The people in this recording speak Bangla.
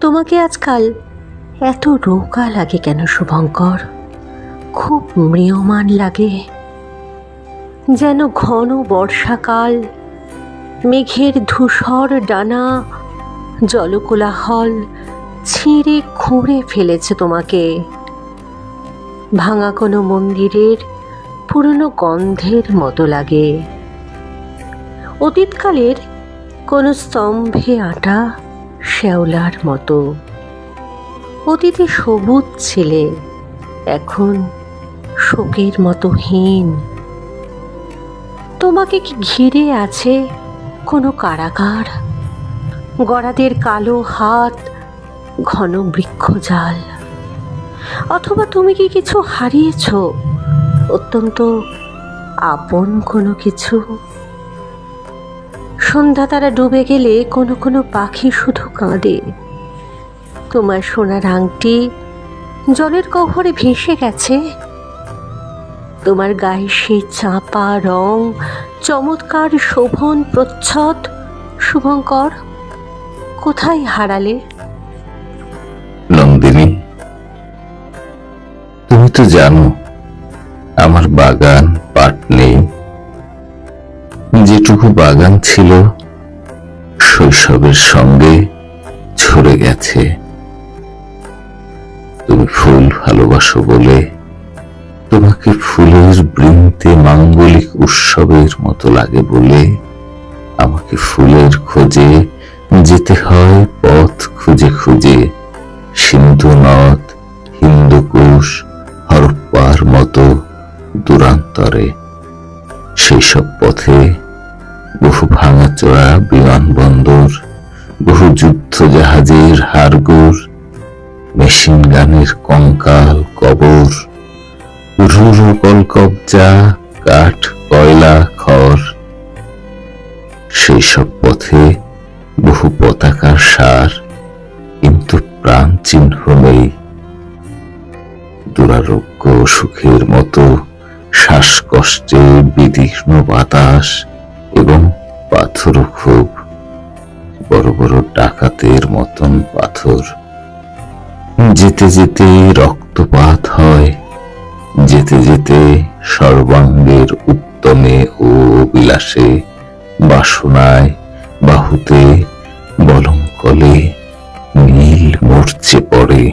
তোমাকে আজকাল এত রোগা লাগে কেন শুভঙ্কর? খুব ম্রিয়মাণ লাগে, যেন ঘন বর্ষাকাল, মেঘের ধূসর ডানা জলকোলাহল ছিঁড়ে খুঁড়ে ফেলেছে তোমাকে। ভাঙা কোনো মন্দিরের পুরনো গন্ধের মতো লাগে, অতীতকালের কোনো স্তম্ভে আঁটা শ্যাওলার মতো। অতীতে সবুজ ছিলে, এখন শোকের মতো হীন। তোমাকে কি ঘিরে আছে কোনো কারাগার? গরাদের কালো হাত, ঘন বৃক্ষজাল। অথবা তুমি কি কিছু হারিয়েছ, অত্যন্ত আপন কোনো কিছু? সন্ধ্যা তারা ডুবে গেলে কোনো কোনো পাখি শুধু কাঁদে। তোমার সোনার আংটি জলের গহ্বরে ভেসে গেছে। তোমার গায়ে সেই চাপা রং, চমৎকার শোভন প্রচ্ছদ শুভঙ্কর কোথায় হারালে? নন্দিনী, তুমি তো জানো আমার বাগান পাট নেই। যেটুকু বাগান ছিল শৈশবের সঙ্গে ঝরে গেছে। তুমি ফুল ভালোবাসো বলে তোমাকে ফুলের বৃন্তে মাঙ্গলিক উৎসবের মতো লাগে বলে আমাকে ফুলের খোঁজে যেতে হয় পথ খুঁজে খুঁজে, সিন্ধু নদ, হিন্দুকুশ, হরপ্পার মতো দূরান্তরে। সেই সব পথে বহু ভাঙাচোরা বিমানবন্দর, বহু যুদ্ধ জাহাজের হাড়গোড়, মেশিন গানের কঙ্কাল কবর, রুরু কলকবজা, কাঠ কয়লা খড়। সেই সব পথে বহু পতাকার সার, কিন্তু প্রাণ চিহ্ন নেই। দুরারোগ্য সুখের মতো শ্বাসকষ্টে বিদীর্ণ বাতাস এবং পাথর, খুব বড় বড় ডাকাতের মতন পাথর। যেতে যেতে রক্তপাত হয়, যেতে যেতে সর্বাঙ্গের উত্তমে ও বিলাসে, বাসনায়, বাহুতে, বলঙ্কলে নীল মরচে পড়ে।